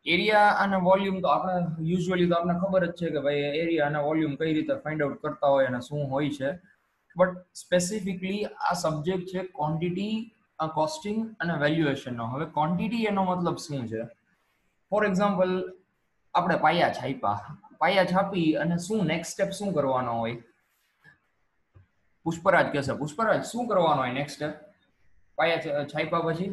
Area અને volume તો આપણે યુઝ્યુઅલી તો આપણે ખબર જ છે કે ભાઈ એરિયા અને વોલ્યુમ કઈ રીતે ફાઇન્ડ આઉટ કરતા હોય અને શું હોય છે, બટ સ્પેસિફિકલી આ સબ્જેક્ટ છે ક્વોન્ટિટી, કોસ્ટિંગ અને વેલ્યુએશનનો. હવે ક્વોન્ટિટી એનો મતલબ શું છે? ફોર એક્ઝામ્પલ, આપણે પાયા છાપી અને શું નેક્સ્ટ સ્ટેપ શું કરવાનો હોય? પુષ્પરાજ કહેશે. પુષ્પરાજ, શું કરવાનો હોય નેક્સ્ટ સ્ટેપ પાયા છાપ્યા પછી?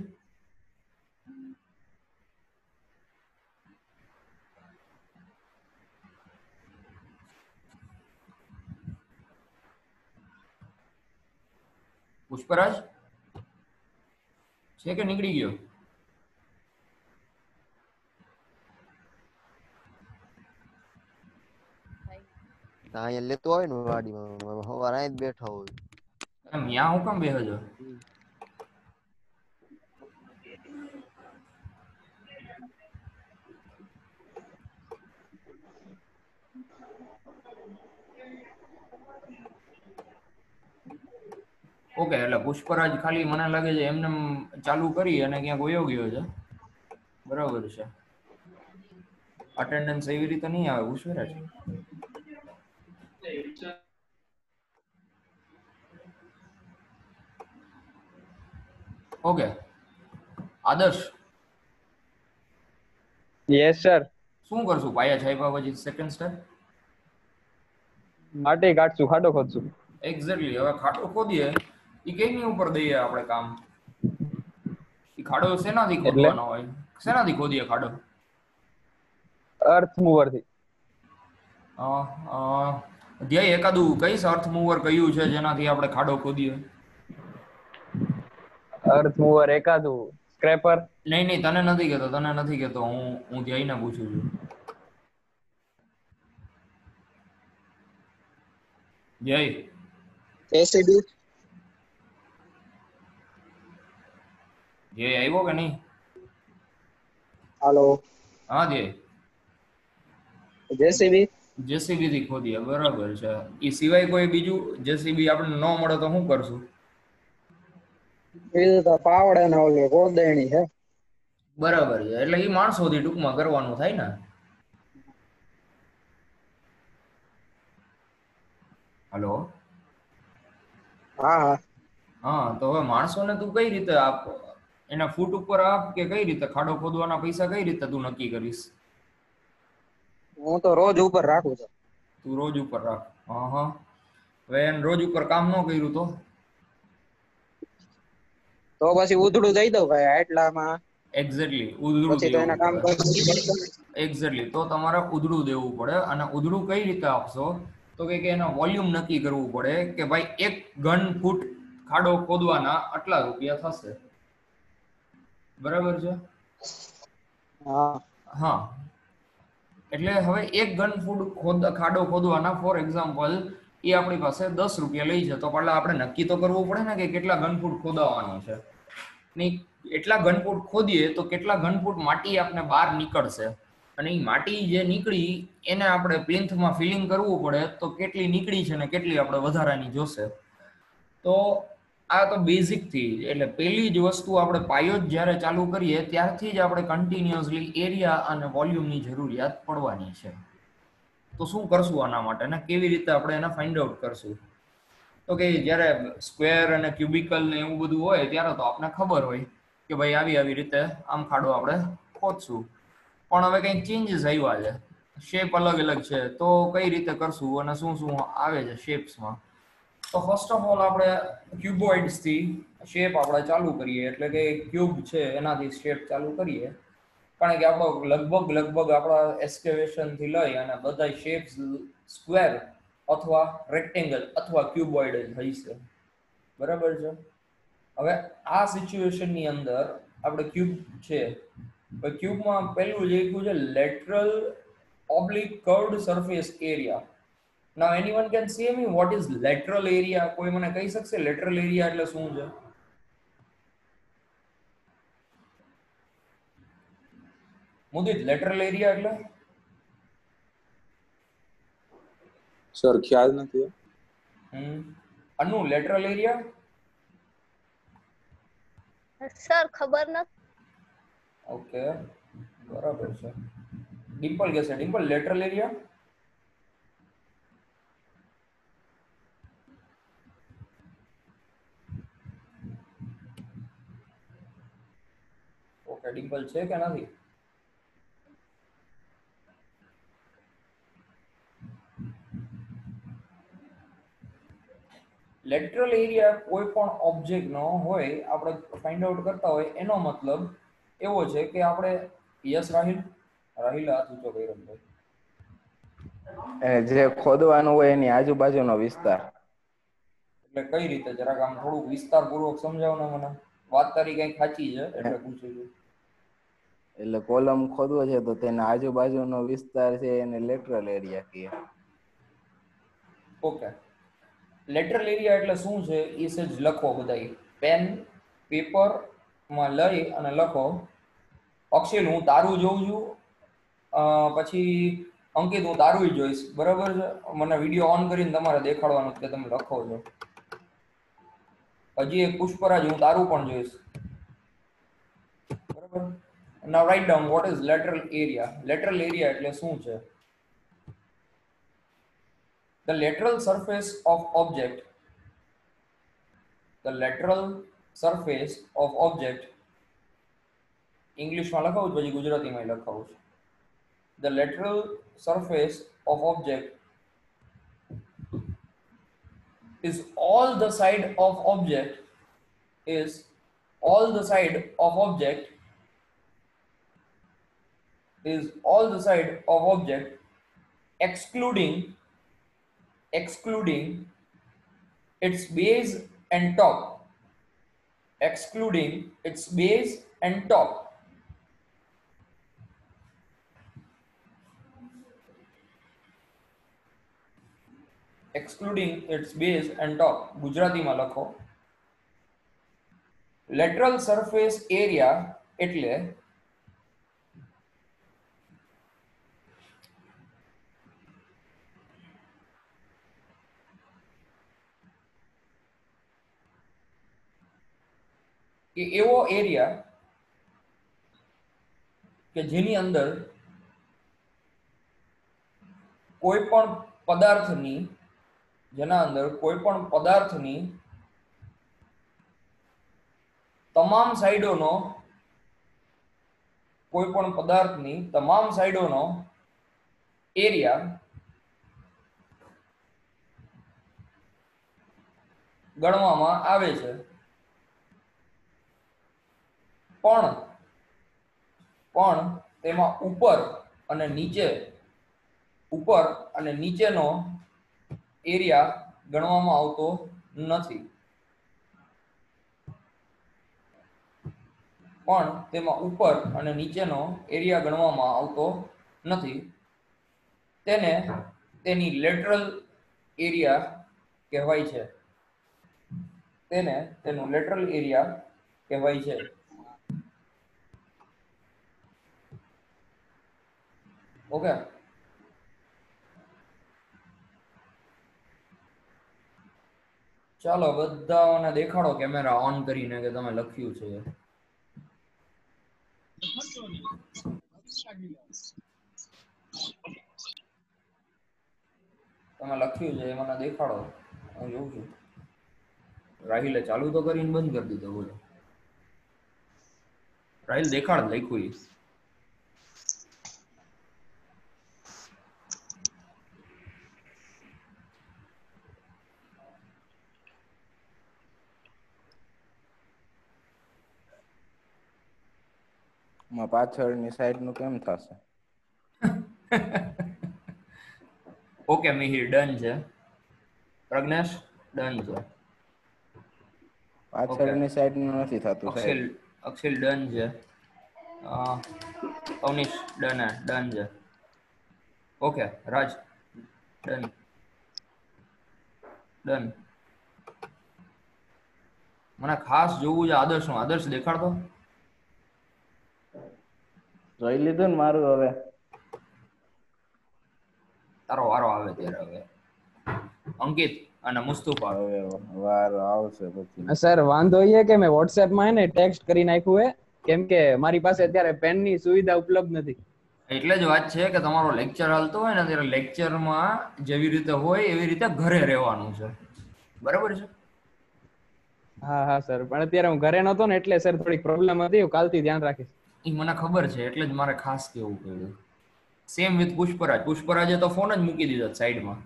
પુષ્પરાજ છે કે નીકળી ગયો? અહીંયા લેતો હોય ને વાડીમાં, સવારે અહીં જ બેઠા હોય. એમ યા હું કેમ બેહો છો? ઓકે, એટલે પુષ્પરાજ ખાલી મને લાગે છે એમને ચાલુ કરી અને ક્યાંક વયો ગયો છે. બરાબર છે. અટેન્ડન્સ એવી રીતે નહીં આવે પુષ્પરાજ. ઓકે, આદર્શ યસ સર. શું કરશું પાયા છાપ્યા પછી સેકન્ડ સ્ટેપ? માટી કાઢશું, ખાડો ખોદશું. એક્ઝેક્ટલી. હવે ખાડો ખોદીએ એ કેની ઉપર દઈએ આપણે કામ? એ ખાડો શેનાથી એટલે ખોદવાનો હોય? શેનાથી ખોદીએ ખાડો? અર્થ મૂવર થી. ધ્યેય એકાદું કઈ અર્થ મૂવર કયું છે જેનાથી આપણે ખાડો ખોદીએ? અર્થ મૂવર એકાદું સ્ક્રેપર. નહીં નહીં, તને નથી કહેતો, હું ધ્યેયને પૂછું છું. ધ્યેય એસીબી. ધ્યેય આવ્યો કે નહીં? હાલો. હા ધ્યેય. જેસીબી. જેસીબી થી ખોદીએ, બરાબર છે. એ સિવાય કોઈ બીજું જેસીબી આપણે ન મળે તો શું કરશું? બીજું તો પાવડે ને ઓલી કોદરણી છે. બરાબર છે. એટલે એ માણસોથી ટૂંકમાં કરવાનું થાય ને. હલો. હા હા. હા, તો હવે માણસોને તું કઈ રીતે આપ? એના ફૂટ ઉપર આપ કે કઈ રીતે? ખાડો ખોદવાના પૈસા કઈ રીતે તું નક્કી કરીશ? હું તો રોજ ઉપર રાખું છું. તું રોજ ઉપર રાખ. હા. હવે એને રોજ ઉપર કામ ન કર્યું તો? તો પછી ઉધડું દઈ દઉં ભાઈ આટલામાં. એક્ઝેક્ટલી, ઉધડું પછી તો દેવું એના કામ પડે. એક્ઝેક્ટલી, તો તમારે ઉધડું દેવું પડે. અને ઉધડું કઈ રીતે આપશો? તો કે એના વોલ્યુમ નક્કી કરવું પડે કે ભાઈ 1 ઘન ફૂટ ખાડો ખોદવાના આટલા રૂપિયા થશે. બરાબર છે? હા. એટલે હવે 1 ઘન ફૂટ ખાડો ખોદવાના, ફોર એક્ઝામ્પલ, એ આપણી પાસે 10 રૂપિયા લઈ છે, તો પહેલા આપણે નક્કી તો કરવું પડે ને કે કેટલા ઘન ફૂટ ખોદાવાનું છે. નહીં, એટલા ઘન ફૂટ ખોદીએ તો કેટલા ઘન ફૂટ માટી આપણે બહાર નીકળશે, અને એ માટી જે નીકળી એને આપણે પ્લિન્થમાં ફિલિંગ કરવું પડે, તો કેટલી નીકળી છે ને કેટલી આપણે વધારાની જોશે. તો આ તો બેઝિક થી, એટલે પહેલી જ વસ્તુ આપણે પાયો જ જ્યારે ચાલુ કરીએ ત્યારથી જ આપણે કન્ટિન્યુઅસલી એરિયા અને વોલ્યુમની જરૂરિયાત પડવાની છે. તો શું કરશું આના માટે ને કેવી રીતે આપણે એને ફાઇન્ડ આઉટ કરશું? તો કે જ્યારે સ્ક્વેર અને ક્યુબિકલ ને એવું બધું હોય ત્યારે તો આપણે ખબર હોય કે ભાઈ આવી રીતે આમ ખાડો આપણે ખોદશું. પણ હવે કંઈક ચેન્જીસ આવ્યા છે, શેપ અલગ છે, તો કઈ રીતે કરશું અને શું શું આવે છે શેપ્સમાં? તો ફર્સ્ટ ઓફ ઓલ આપણે ક્યુબોઇડ્સ થી શેપ આપણે ચાલુ કરીએ, એટલે કે ક્યુબ છે એનાથી શેપ ચાલુ કરીએ. કારણ કે આપણો લગભગ આપણા એસ્કેવેશન થી લઈ અને બધા શેપ્સ સ્ક્વેર અથવા રેક્ટેંગલ અથવા ક્યુબોઇડ જ હશે. બરાબર છે? હવે આ સિચ્યુએશનની અંદર આપણે ક્યુબ છે, ક્યુબમાં પહેલું લખ્યું છે lateral oblique curved surface area. Now anyone can say me what is lateral area? કોઈ મને કહી શકશે lateral area એટલે શું છે? મુદિત, lateral area એટલે? સર ખ્યાલ નથી. અનુ, lateral area? સર ખબર નથી. ઓકે, બરાબર છે. ડિમ્પલ કે છે, Dimple lateral area. Okay, Dimple છે કે નથી? લેટરલ એરિયા કોઈ પણ ઓબ્જેક્ટ નો હોય, આપણે ફાઇન્ડ આઉટ કરતા હોય, એનો મતલબ એવો છે કે આપણે યસ રાહિલ, રાહિલ હાથ ઊંચો કર્યો ભાઈ. જે ખોદવાનું હોય એની આજુબાજુનો વિસ્તાર. એટલે કઈ રીતે, જરાક આમ થોડુંક વિસ્તારપૂર્વક સમજાવો ને મને. વાત તારી કઈ સાચી છે એટલે પૂછું છું. એટલે કોલમ ખોદવો છે તો તેના આજુબાજુનો વિસ્તાર છે એને લેટરલ એરિયા કહે. ઓકે, લેટરલ એરિયા એટલે શું છે એ સજ લખો બધાય. પેન પેપર માં લઈ અને લખો. અક્ષિલ હું તારું જોઉં છું, પછી અંકિત હું તારું જોઈશ, બરાબર છે? મને વિડીયો ઓન કરીને તમારે દેખાડવાનું કે તમે લખો છો. હજી એક પુષ્પરાજ હું તારું પણ જોઈશ, બરાબર? Now write down what is lateral area. Lateral area એટલે શું છે? The lateral surface of object, the lateral surface of object, English માં લખાવું પછી ગુજરાતીમાં લખાવું છું. The lateral surface of object is all the side of object is all the side of object is all the side of object excluding its base and top, excluding its base and top. Excluding its base and top. ગુજરાતીમાં લખો. Lateral surface area એટલે કે એવો area કે જેની અંદર કોઈ પણ પદાર્થની, જેના અંદર કોઈ પણ પદાર્થની તમામ સાઈડોનો, કોઈ પણ પદાર્થની તમામ સાઈડોનો એરિયા ગણવામાં આવે છે. પણ તેમાં ઉપર અને નીચેનો એરિયા ગણવામાં આવતો નથી. પણ તેમાં ઉપર અને નીચેનો એરિયા ગણવામાં આવતો નથી. તેને તેની લેટરલ એરિયા કહેવાય છે. તેને તેનું લેટરલ એરિયા કહેવાય છે. ઓકે, ચાલો બધાને દેખાડો કેમેરા ઓન કરીને કે તમે લખ્યું છે. તમે લખ્યું છે એ મને દેખાડો, હું જોઉં છું. રાહિલે ચાલુ તો કરીને બંધ કરી દીધો. બોલો રાહિલ, દેખાડ લખ્યું એ. પાછળની સાઈડ નું કેમ થશે? ઓકે મિહિર, ડન છે. પ્રજ્ઞેશ ડન છે. પાછળની સાઈડ નું નથી થતું. અક્ષિલ ડન છે. અવનીશ ડન છે. ઓકે રાજ ડન. મને ખાસ જોવું છે આદર્શ નું. આદર્શ દેખાડતો. જોઈ લીધું ને મારું. હવે તારો વારો આવે ત્યારે. હવે અંકિત અને મુસ્તુફા. હવે વારો આવશે પછી. સર વાંધો એ કે મેં WhatsApp માં હે ને ટેક્સ્ટ કરી નાખ્યું હે કેમ કે મારી પાસે અત્યારે પેન ની સુવિધા ઉપલબ્ધ નથી. એટલે જ વાત છે કે તમારો લેક્ચર હાલતો હોય ને ત્યારે લેક્ચરમાં જેવી રીતે હોય એવી રીતે ઘરે રહેવાનું છે, બરાબર છે? હા હા સર, પણ અત્યારે હું ઘરે નતો ને એટલે સર થોડીક પ્રોબ્લેમ હતી. હું કાલથી ધ્યાન રાખીશ. એ મને ખબર છે, એટલે જ મારે ખાસ કેવું પડ્યું. Same with Pushparaj. પુષ્પરાજે તો ફોન જ મૂકી દીધો સાઈડમાં.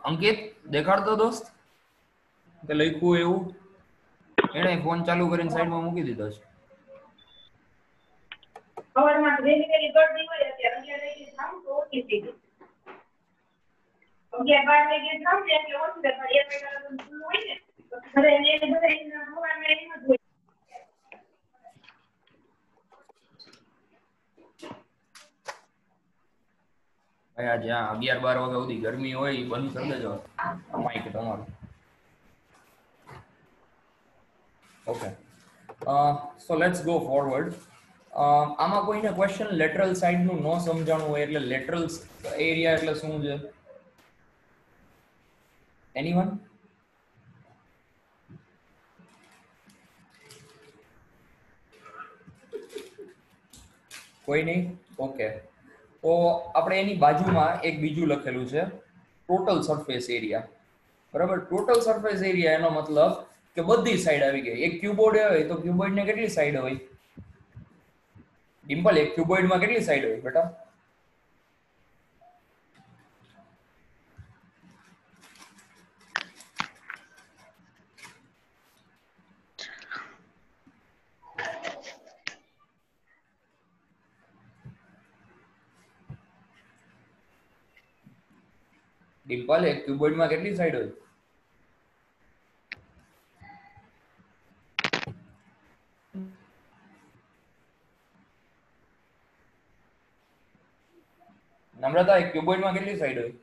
અંકિત દેખાડતો દોસ્ત કે લખ્યું એવું? એને ફોન ચાલુ કરીને સાઈડમાં મૂકી દીધો છે. જ્યાં 11-12 વાગ્યા સુધી ગરમી હોય એ બંધ કરી દેજો માઈક તમારું. Okay, so let's go forward. આમાં કોઈને ક્વેશ્ચન લેટરલ સાઈડ નું ન સમજાણું હોય એટલે લેટરલ એરિયા એટલે શું છે? એનીવન? કોઈ નહીં? ઓકે, તો આપણે એની બાજુમાં એક બીજું લખેલું છે ટોટલ સરફેસ એરિયા. બરાબર, ટોટલ સરફેસ એરિયા એનો મતલબ કે બધી સાઈડ આવી ગઈ. એક ક્યુબોઇડ હોય તો ક્યુબોઇડ ને કેટલી સાઈડ હોય? ડિમ્પલ, એક ક્યુબોઇડ માં કેટલી સાઈડ હોય બેટા? ડિમ્પલ, એક ક્યુબોઇડ માં કેટલી સાઈડ હોય? નમ્રતા, એક ક્યુબોઇડ માં કેટલી સાઈડ હોય?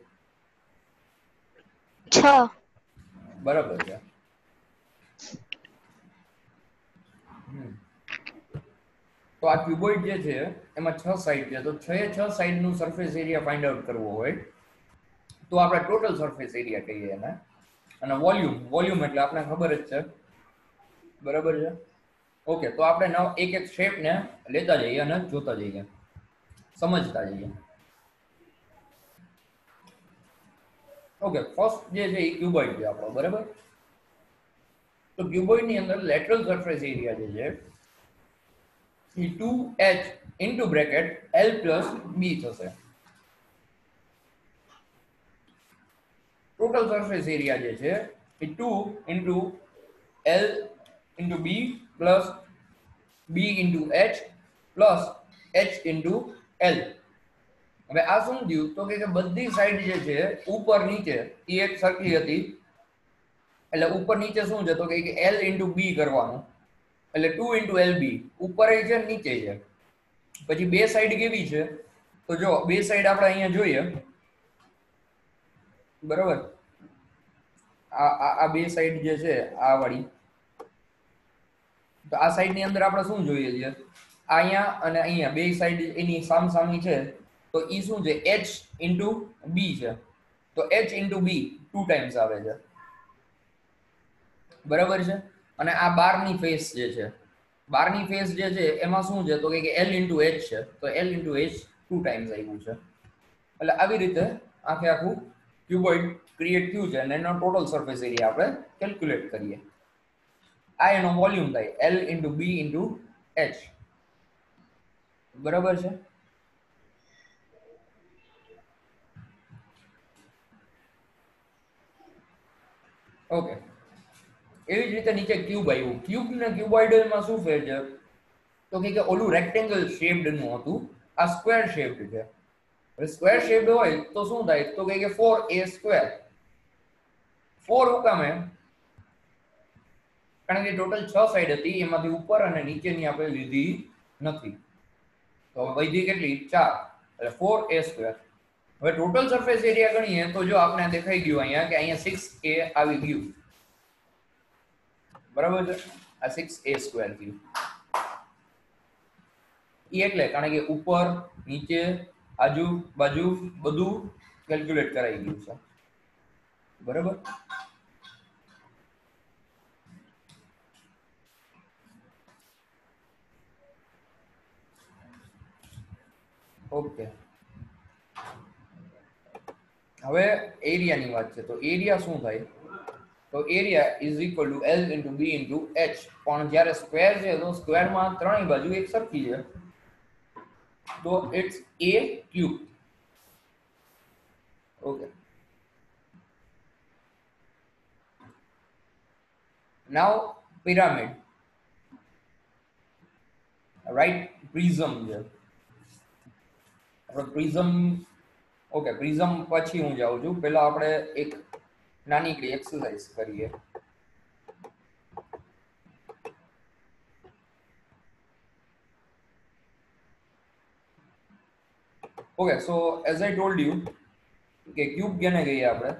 6. બરાબર છે. તો આ ક્યુબોઇડ જે છે એમાં 6 સાઈડ છે, તો 6 સાઈડ નું સરફેસ એરિયા ફાઇન્ડ આઉટ કરવો હોય તો આપણે ટોટલ સરફેસ એરિયા કહીએ એને. અને વોલ્યુમ એટલે આપણે ખબર જ છે, બરાબર છે? ઓકે, તો આપણે એક એક શેપ ને લેતા જઈએ અને જોતા જઈએ, સમજતા જઈએ. ઓકે, ફર્સ્ટ જે છે એ ક્યુબોઇડ છે આપણો, બરાબર? તો ક્યુબોઇડ ની અંદર લેટરલ સરફેસ એરિયા જે છે એ 2h into bracket l plus b થશે. ટોટલ સરફેસ એરિયા જે છે એ 2 into l into b plus b into h plus h into l. હવે આ શું થયું તો કે બધી સાઈડ જે છે ઉપર નીચે એ એક સરખી હતી, એટલે ઉપર નીચે શું છે તો કે l ઇન્ટુ b કરવાનું, એટલે 2 ઇન્ટુ lb. ઉપર છે નીચે છે. પછી બે સાઈડ કેવી છે તો જો બે સાઈડ આપણે અહીંયા જોઈએ, બરાબર? આ બે સાઈડ જે છે આ વાળી, તો આ સાઈડ ની અંદર આપણે શું જોઈએ છે? અહીંયા અને અહીંયા બે સાઈડ એની સામસામી છે, તો ઈ શું છે? h ઇન્ટુ b છે. તો h ઇન્ટુ b 2 ટાઈમ્સ આવે છે, બરાબર છે? અને આ બારની ફેસ જે છે, બારની ફેસ જે છે એમાં શું છે તો કે l ઇન્ટુ h છે, તો l ઇન્ટુ h 2 ટાઈમ્સ આવ્યું છે. એટલે આવી રીતે આખે આખું ક્યુબોઇડ ક્રિએટ થયું છે અને એનો ટોટલ સરફેસ એરિયા આપણે કેલ્ક્યુલેટ કરીએ. આ એનો વોલ્યુમ થાય l into b into h, બરાબર છે? ઓકે, એવી જ રીતે નીચે ક્યુબ આવ્યું. ક્યુબ ને ક્યુબોઇડમાં શું ફેર છે તો કે ઓલું રેક્ટેંગલ શેપ્ડ નું હતું, આ સ્ક્વેર શેપ્ડ છે. હવે સ્ક્વેર શેપ્ડ હોય તો શું થાય તો કે 4a². 4 હુકામે? કારણ કે ટોટલ 6 સાઈડ હતી, એમાંથી ઉપર અને નીચેની આપણે લીધી નથી, તો વૈધી કેટલી? 4, એટલે 4a². હવે ટોટલ સરફેસ એરિયા ગણીએ તો જો આપણે દેખાઈ ગયું અહીંયા કે અહીંયા 6a આવી ગયું, બરાબર છે? આ 6a² થયું. એટલે કારણ કે ઉપર નીચે આજુબાજુ બધું કેલ્ક્યુલેટ કરાઈ ગયું છે, બરાબર? ઓકે, હવે એરિયાની વાત છે. તો એરિયા શું થાય? તો area is equal to L into B into H. પણ જ્યારે સ્ક્વેર છે તો સ્ક્વેરમાં ત્રણેય બાજુ એક સરખી છે, તો it's A cube. Okay, now pyramid, right? Prism છે આપણે પ્રિઝમ. ઓકે, પ્રિઝમ પછી હું જાઉં છું. પહેલા આપણે એક નાનીકડી એક્સરસાઇઝ કરીએ. Okay, so as I told you કે ક્યુબ કેને કહીએ આપણે?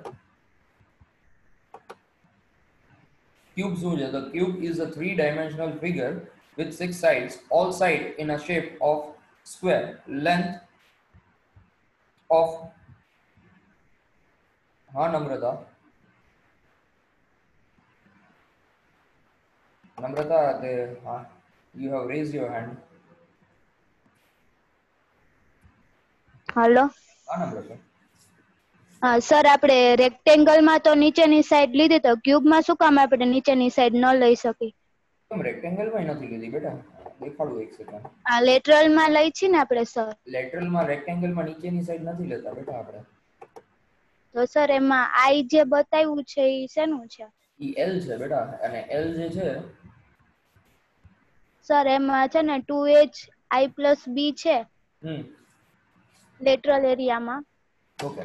ક્યુબ શું છે? તો cube is a 3 dimensional figure with 6 sides, all side in a shape of square, length of, હા નમ્રતા, નમ્રતા તે હા, you have raised your hand. હાલો. હા નમ્રતા. હા સર, આપણે રેક્ટેંગલ માં તો નીચેની સાઈડ લીધી, તો ક્યુબ માં શું કામ આપણે નીચેની સાઈડ ન લઈ શકી? કેમ રેક્ટેંગલ માં નથી લીધી બેટા? દેખાડું એક સેકન્ડ. આ લેટરલ માં લઈ છે ને આપણે સર. લેટરલ માં રેક્ટેંગલ માં નીચેની સાઈડ નથી લેતા બેટા આપણે. તો સર એમાં આઈ જે બતાવ્યું છે એ શેનું છે? ઈ L છે બેટા, અને L જે છે સર એમાં છે ને 2H I પ્લસ B છે લેટરલ એરિયામાં. ઓકે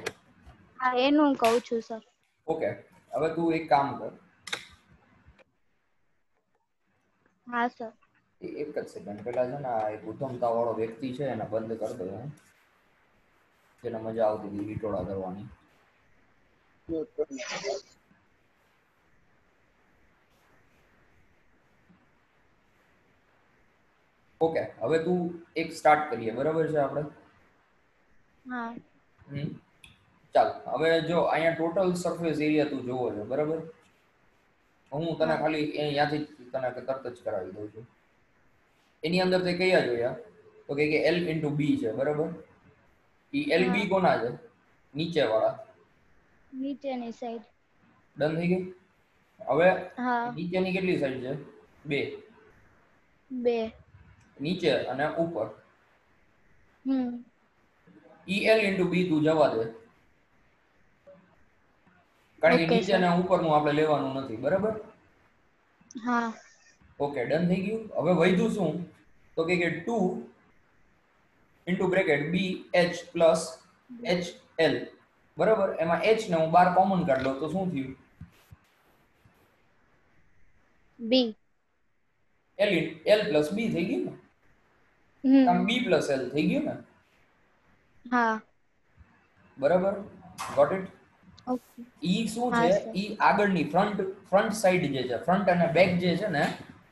હા એનું કહું છું સર. ઓકે, હવે તું એક કામ કર. હા સર. એક જ સેકન્ડ, પેલા છે ને આ એક ઉત્તમતા વાળો વ્યક્તિ છે એને બંધ કરી દો. જેને મજા આવતી હતી વિટોળા કરવાની. ઓકે, હવે તું એક સ્ટાર્ટ કરીએ, બરાબર છે આપણે? હા. ચાલ, હવે જો અહીંયા ટોટલ સરફેસ એરિયા તું જોવો છો, બરાબર? હું તને હા. ખાલી અહીંયાથી તને તરત જ કરાવી દઉં છું. એની અંદર તે કયા જોયા? તો કે L ઇન્ટુ બી છે, બરાબર? ઈ એલ હા બી કોના છે? નીચે વાળા. નીચેની સાઈડ. ડન થઈ ગઈ? હવે હા. નીચેની કેટલી સાઈડ છે? 2. 2. નીચે અને ઉપર. હમ. EL ઇન્ટુ બી તું જવા દે, કારણ કે ઓકે નીચે સર. અને ઉપરનું આપણે લેવાનું નથી, બરાબર? હા. ઓકે, ડન થઈ ગયું. હવે વધ્યું શું? તો કે 2 into bracket B H plus H L, બરાબર? એમાં એચ ને હું 12 કોમન કાઢ લઉં તો શું થયું? બી. એલ પ્લસ બી થઈ ગયું ને? આમ હમ. બી પ્લસ એલ થઈ ગયું ને? હા. બરાબર, ગોટ ઇટ? ઓકે. ઈ શું હા છે? સર. ઈ આગળની ફ્રન્ટ સાઈડ જે છે, ફ્રન્ટ અને બેક જે છે ને,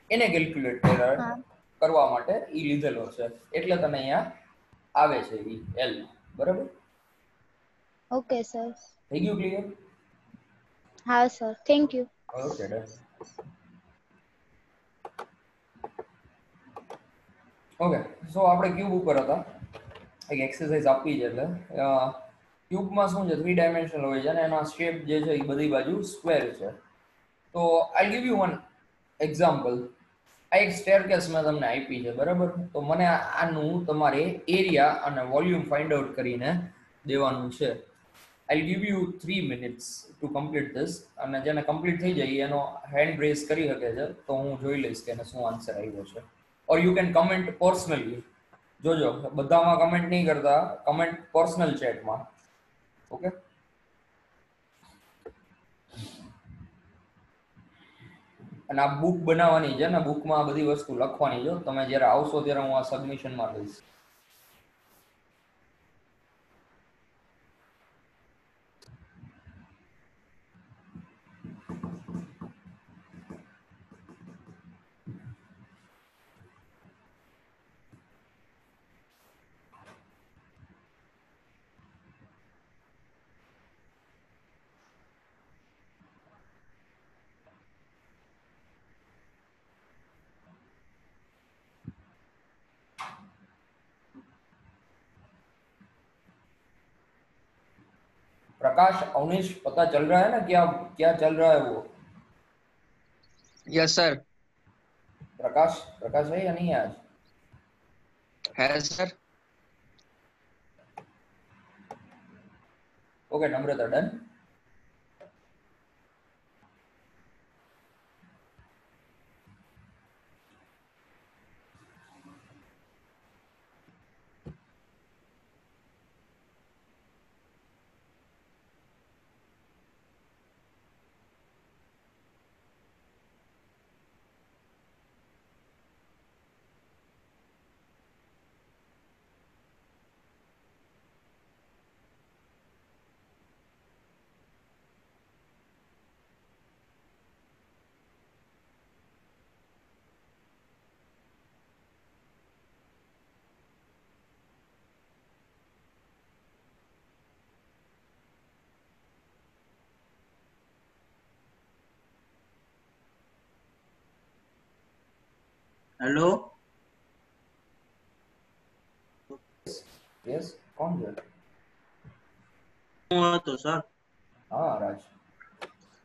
એને કેલ્ક્યુલેટ હા. કરવા માટે ઈ લીધેલો છે. એટલે તને અહીંયા આવે છે ઈ એલ, બરાબર? Okay sir. થઈ ગયું ક્લિયર? હા sir, thank you. Okay, done. Okay, so આપણે ક્યુબ ઉપર હતા, એક એક્સરસાઇઝ આપી છે. એટલે ક્યુબમાં શું છે? 3 ડાયમેન્શનલ હોય છે અને એના શેપ જે છે એ બધી બાજુ સ્ક્વેર છે. તો આઈ ગીવ યુ વન એક્ઝામ્પલ. આ એક સ્ટેરકેસ મેં તમને આપી છે, બરાબર? તો મને આનું તમારે એરિયા અને વોલ્યુમ ફાઇન્ડ આઉટ કરીને દેવાનું છે. આઈ give you 3 minutes to complete this. અને જેને કમ્પ્લીટ થઈ જાય એનો હેન્ડ રેઝ કરી શકે છે, તો હું જોઈ લઈશ કે એને શું આન્સર આવ્યો છે. Or you can comment personally. જોજો, બધામાં કમેન્ટ નહીં કરતા, કમેન્ટ પર્સનલ ચેટમાં. ઓકે? અને આ બુક બનાવવાની છે ને, બુકમાં બધી વસ્તુ લખવાની છે. તમે જ્યારે આવશો ત્યારે હું આ સબમિશનમાં લઈશ. प्रकाश अवनीश पता चल रहा है ना क्या क्या चल रहा है वो? Yes sir. प्रकाश प्रकाश है या नहीं है आज? है सर। ओके नम्रता डन। हेलो। यस कौन છે? હું હતો સર, હા રાજ.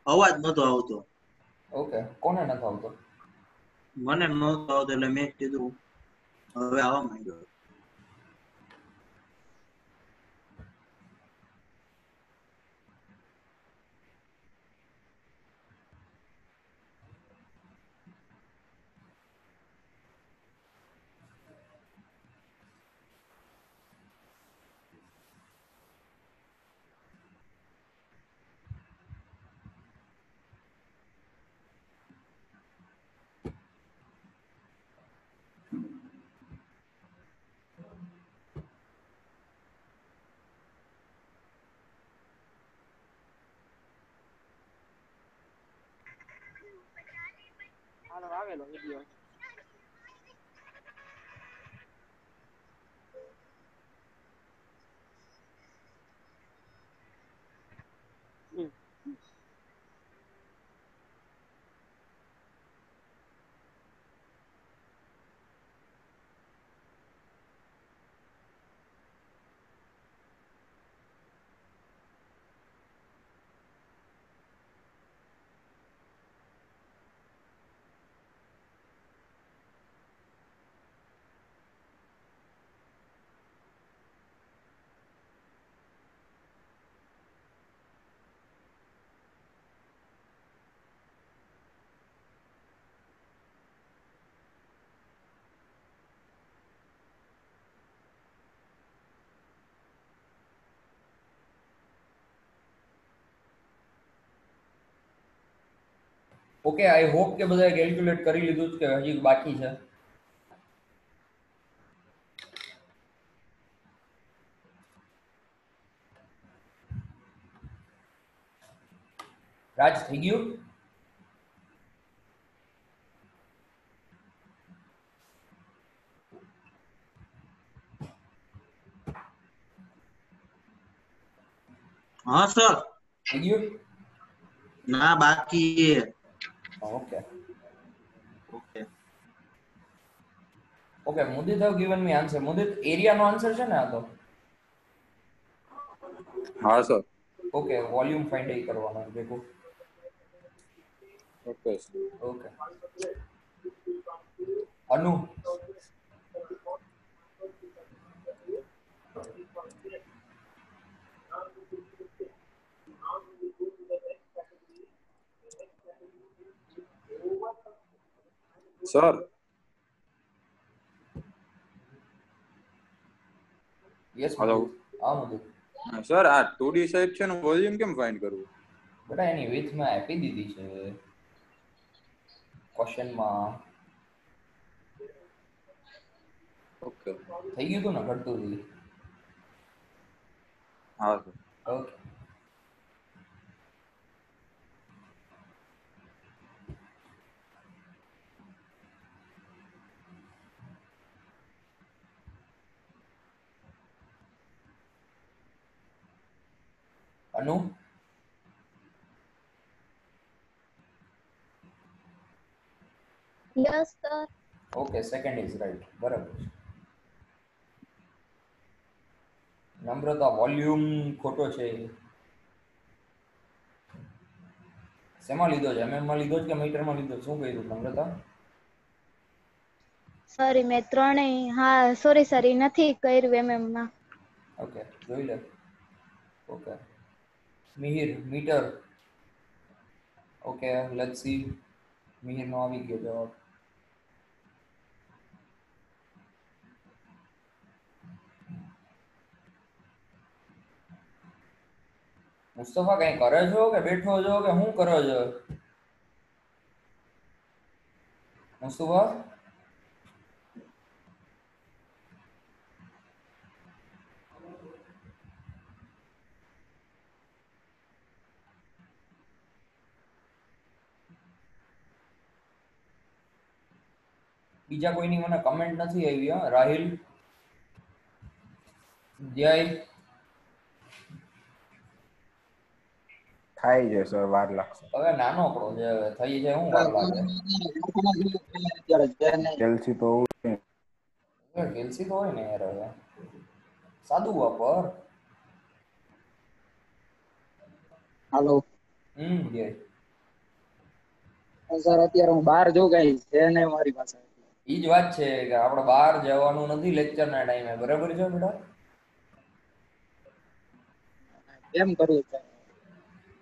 અવાજ નતો આવતો. ઓકે કોને નથી આવતો? મને નતો આવતો એટલે મેં કીધું હવે આવવા માંડ્યો. આવેલો વિડિયો. ઓકે આઈ હોપ કે બધાએ કેલ્ક્યુલેટ કરી લીધું છે કે હજી બાકી છે? રાજ થઈ ગયું? હા સર. થઈ ગયું? ના બાકી છે. Okay okay. Okay Mudit have given me answer. Mudit એરિયાનો આન્સર છે ને આ તો? હા સર. ઓકે વોલ્યુમ ફાઇન્ડ એ કરવાનો છે ભેગું. Okay okay Anu sir. Yes hello. હા મુદિત. સર આ 2D સાઈડ છે ને વોલ્યુમ કેમ ફાઇન્ડ કરવું? બેટા એની વિથ મેં આપી દીધી છે ક્વેશ્ચનમાં. ઓકે થઈ ગયું હતું ને ઘટતું હતું? હા સર. ઓકે અનુ yes sir. Okay second is right બરાબર છે. નમ્રતા વોલ્યુમ ખોટો છે. શેમાં લીધો છે? MM માં લીધો છે કે મીટરમાં લીધો? શું કર્યું નમ્રતા? સોરી મેં ત્રણેય, હા સોરી સર ઈ નથી કર્યું MM માં. ઓકે, જોઈ લે. Okay, Mihir metre. Okay, let's see. Mihir નો આવી ગયો જવાબ. મુસ્તફા કઈ કરે છો કે બેઠો છો કે શું કરો છો? મુસ્તફા બીજા કોઈની મને કમેન્ટ નથી આવી. હા, રાહિલ, જય, થાય છે સર, વાર લાગશે. હવે નાનો પ્રોજેક્ટ હવે થઈ જાય, શું વાર લાગે? કેલ્સી તો હોવું જોઈએ. કેલ્સી તો હોય ને યાર. હવે સાદું વાપર. હાલો જય. સર અત્યારે હું બહાર જો કઈ છે નહીં મારી પાસે. ઈ જ વાત છે કે આપણે બહાર જવાનું નથી લેક્ચર ના ટાઈમે, બરાબર છે બેટા? કેમ કરવું છે?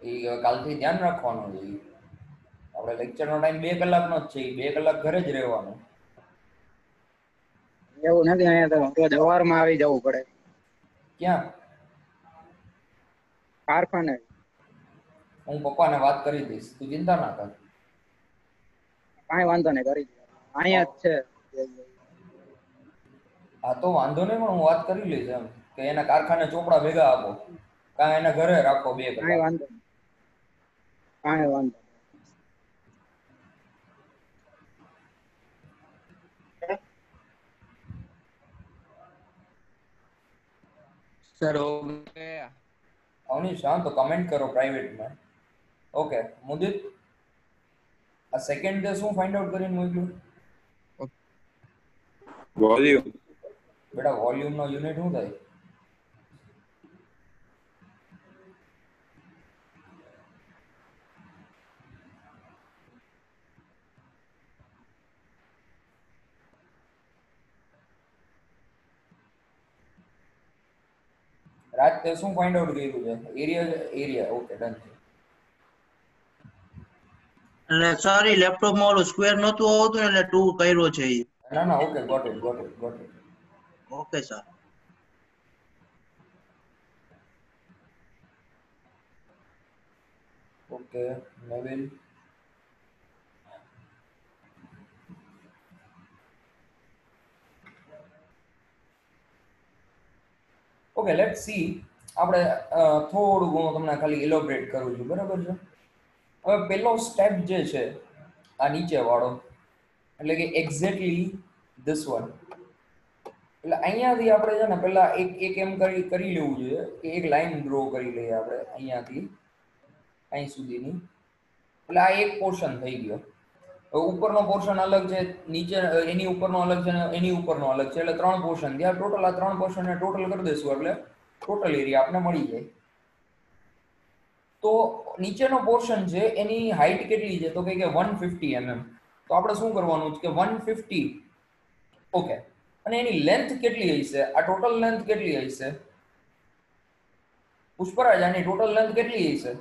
એ કાલથી ધ્યાન રાખવાનું છે. આપણે લેક્ચર નો ટાઈમ 2 કલાકનો જ છે. 2 કલાક ઘરે જ રહેવાનું. એવું નથી, અહીંયા તો રોજ સવારમાં આવી જવું પડે ક્યાં? કારખાને. હું પપ્પાને વાત કરી દઈશ, તું ચિંતા ના કર. કાંઈ વાંધો નહીં, કરી દે. અહીંયા જ છે. હા તો વાંધો નહીં, પણ હું વાત કરી લઈશ એમ કે એના કારખાને ચોપડા ભેગા આપો, કાં એના ઘરે રાખો 2 કાંઈ કલાક. વાંધો નહીં, કાંઈ વાંધો સર ઓકે. અવનીશ, હા તો કમેન્ટ કરો પ્રાઇવેટમાં. ઓકે મુદિત, આ સેકન્ડ ડે શું ફાઇન્ડ આઉટ કરીને મોકલ્યું વોલ્યુમ. બેટા? વોલ્યુમ નો યુનિટ શું થાય? રાજ તે શું ફાઇન્ડ આઉટ કર્યું છે? એરિયા. ઓકે, ડન છે. એટલે સર લેપટોપ માં ઓલું સ્ક્વેર નતું આવતું ને એટલે 2 કર્યો છે ઈ. ના ના, okay, got it. Okay sir. Okay Naveen, okay let's see. આપણે થોડું ઘણું તમને ખાલી ઇલોબરેટ કરું છું, બરાબર છે? હવે પહેલો સ્ટેપ જે છે આ નીચે વાળો, એટલે કે એક્ઝેક્ટલી ધીસ વન. એટલે અહીંયાથી આપણે છે ને પહેલા એક એમ કરી લેવું જોઈએ કે એક લાઈન ડ્રો કરી લઈએ આપણે અહીંયાથી અહીં સુધીની. એટલે આ એક પોર્શન થઈ ગયો. ઉપરનો પોર્શન અલગ છે, નીચે એની ઉપરનો અલગ છે, એની ઉપરનો અલગ છે, એટલે 3 પોર્શન થયા ટોટલ. આ 3 પોર્શનને ટોટલ કરી દઈશું એટલે ટોટલ એરિયા આપણે મળી જાય. તો નીચેનો પોર્શન છે એની હાઈટ કેટલી છે? તો કે 150 mm. તો આપણે શું કરવાનું છે કે 150, ઓકે, અને એની લેન્થ કેટલી હશે? આ ટોટલ લેન્થ કેટલી હશે પુષ્પરાજ? આની ટોટલ લેન્થ કેટલી હશે?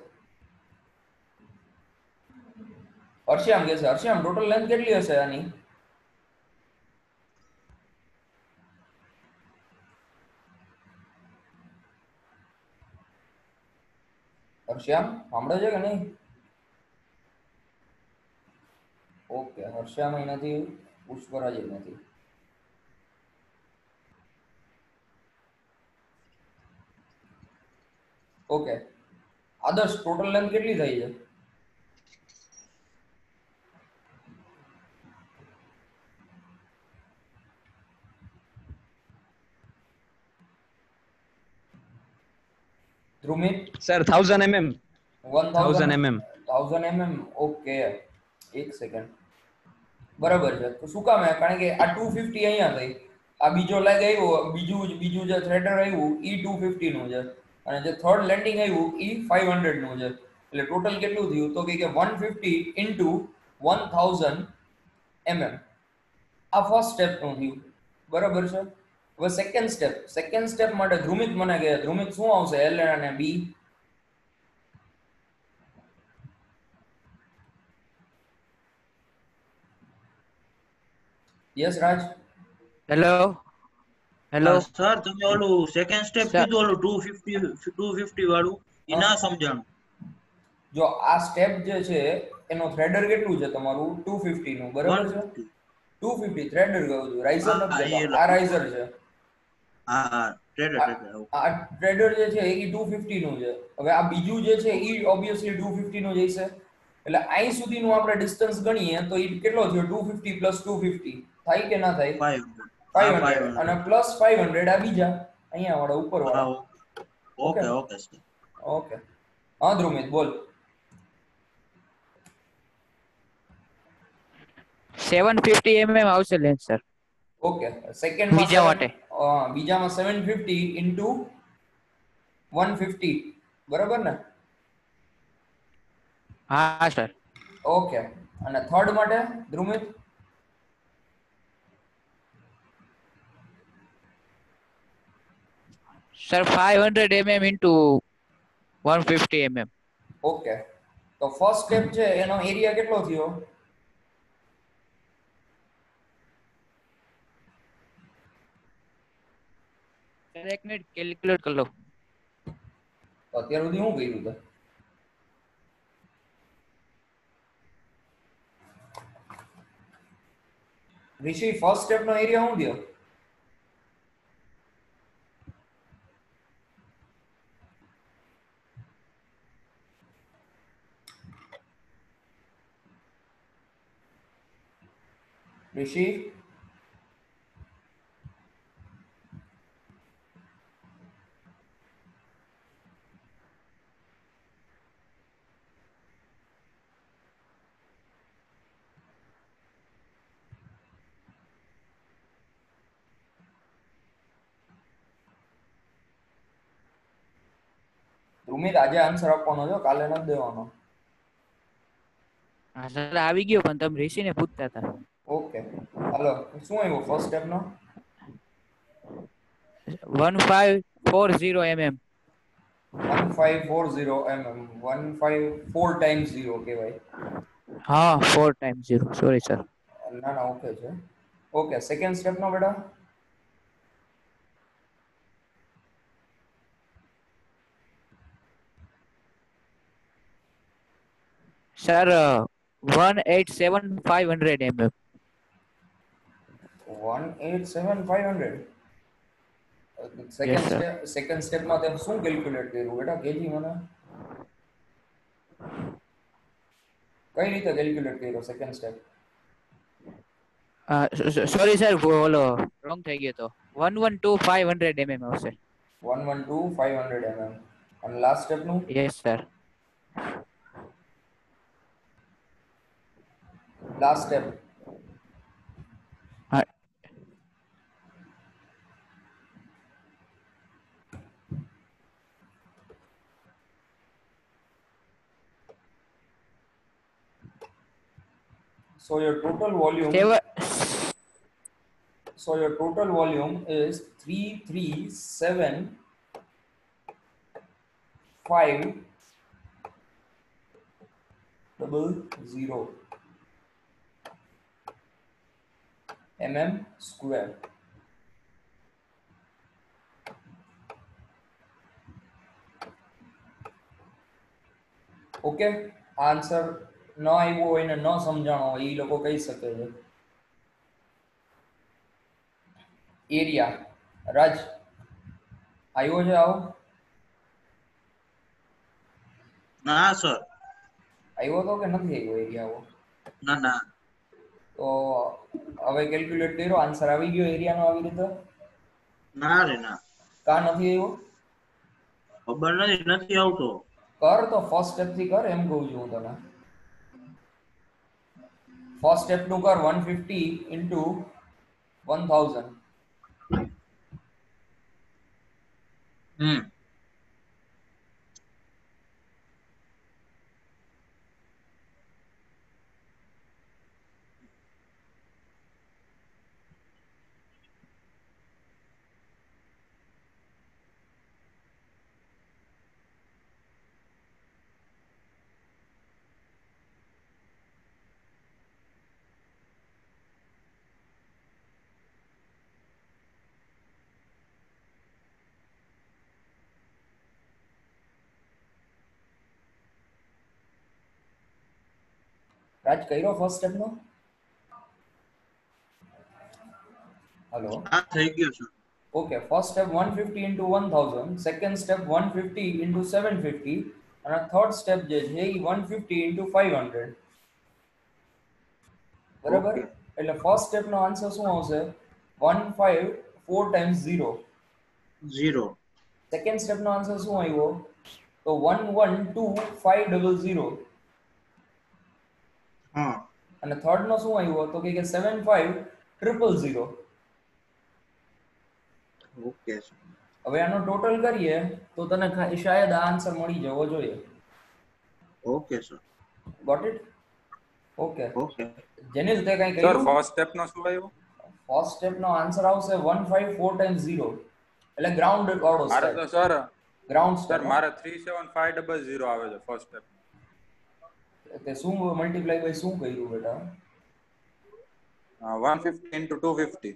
હર્ષ્યામ કે છે. હર્ષ્યામ, ટોટલ લેન્થ કેટલી હશે આની? હર્ષ્યામ સાંભળે છે કે નહીં? ઓકે, હર્ષ્યામ નથી, પુષ્પરાજ નથી. ઓકે, આદર્શ ટોટલ લેન્થ કેટલી થઈ છે? Dhrumit sir 1000 mm. 1000 mm. 1000 mm. Okay, એક સેકન્ડ. બરાબર છે. તો શું કામ? કારણ કે આ 250 અહીંયા થઈ, આ બીજો લેગ આવ્યો, બીજું જે થ્રેડર આવ્યું ઈ 250 નું છે, અને જે થર્ડ લેન્ડિંગ આવ્યું ઈ 500 નું છે. એટલે ટોટલ કેટલું થયું તો કે 150 into 1000 mm. આ ફર્સ્ટ સ્ટેપ નું થયું, બરાબર છે. હવે સેકન્ડ સ્ટેપ માટે ધ્રુમિત મને કહે, ધ્રુમિત શું આવશે એલ અને બી? યસ રાજ. હેલો હેલો સર તમે ઓલું સેકન્ડ સ્ટેપ સર કીધું ઓલું 250 વાળું એ ના સમજાણું. જો આ સ્ટેપ જે છે એનો થ્રેડર કેટલું છે તમારું 250 નું, બરાબર છે. 150. 250 થ્રેડર કહું છું, રાઇઝર હા, નથી એ કહેતો, લખો. આ રાઇઝર છે. હા ટ્રેડર આ ટ્રેડર જે છે એ 250 નું છે. હવે આ બીજું જે છે એ ઓબ્વિયસલી 250 નું જ હશે. એટલે અહીં સુધીનું આપણે ડિસ્ટન્સ ગણીએ તો એ કેટલો થયો? 250 પ્લસ 250 થાય કે ના થાય? 500. 500 અને પ્લસ 500 આ બીજા અહીંયા વાળા ઉપર વાળા. Okay okay sir. ઓકે હા ધ્રુમિત બોલ. 750 mm આવશે લેન્સ સર. ઓકે સેકન્ડ બીજા માટે બીજામાં 750 ઇન્ટુ 150 બરાબર ને? હા સર. ઓકે અને થર્ડ માટે Dhrumit? Sir 500 mm into 150 mm. Okay તો ફર્સ્ટ સ્ટેપ છે એનો એરિયા કેટલો થયો? સર એક મિનિટ કેલ્ક્યુલેટ કરી લો. તો અત્યાર સુધી શું કર્યું છે? ઋષિ ફર્સ્ટ સ્ટેપ નો એરિયા શું થયો? ઋષિ ધ્રુમિત આજે આન્સર આપવાનો છે, કાલે નથી દેવાનો. હા સર આવી ગયો પણ તમે ઋષિને પૂછતા હતા. ઓકે હાલો શું આવ્યું ફર્સ્ટ સ્ટેપ નો? 1540 mm. 1540 mm 154 ટાઈમ્સ 0 કહેવાય. હા 4 times 0 સોરી સર. ના ના ઓકે છે. ઓકે સેકન્ડ સ્ટેપ નો બેટા? Sir 187,500 mm. 187,500. Yes, sir. Second step માં તમે શું કેલ્ક્યુલેટ કર્યું બેટા? કેજી મને કઈ રીતે કેલ્ક્યુલેટ કર્યો સેકન્ડ સ્ટેપ? સોરી સર બોલો રોંગ થઈ ગયો તો 112,500 mm આવશે. 112,500 mm અને લાસ્ટ સ્ટેપ નું? Yes sir. Last step so your total volume is 337500 mm square. Okay answer ન આવ્યો હોય ને ન સમજાણો હોય એ લોકો કહી શકે છે. એરિયા રાજ આવ્યો છે? આવો ના સર. આવ્યો તો કે નથી આવ્યો એરિયા? આવો ના ના. તો હવે કેલ્ક્યુલેટ કર્યો, આન્સર આવી ગયો એરિયાનો આવી રીતે? ના રે ના. કા નથી આવ્યો? ખબર નથી આવતો. કર તો ફર્સ્ટ સ્ટેપ થી કર, એમ કહું છું હું તને. ફર્સ્ટ સ્ટેપ નું કર 150 into 1000. રાજ કર્યો ફર્સ્ટ સ્ટેપ નો? હેલો. હા થઈ ગયું sir. Okay, first step 150 into 1000, second step 150 into 750 અને થર્ડ સ્ટેપ જે છે એ 150 into 500. બરાબર? Okay. એટલે ફર્સ્ટ સ્ટેપ નો આન્સર શું આવશે? 154 times 0. 0. સેકન્ડ સ્ટેપ નો આન્સર શું આવ્યો? તો 112500. હા. અને થર્ડ નો શું આવ્યો? તો કે 75000. Okay sir. હવે આનો ટોટલ કરીએ તો તને શાયદ આ આન્સર મળી જવો જોઈએ. Okay sir. Got it? Okay. Okay. Jenil તે કઈ સર કર્યું? ફર્સ્ટ સ્ટેપ નો શું આવ્યું? ફર્સ્ટ સ્ટેપ નો આન્સર આવશે 154 times 0. એટલે ગ્રાઉન્ડ વાળો મારે સ્ટેપ. તો સર ગ્રાઉન્ડ સર સ્ટેપ. મારે 37500 આવે છે ફર્સ્ટ સ્ટેપ. તે શું મલ્ટીપ્લાય બાય શું કર્યું બેટા? 150 into 250.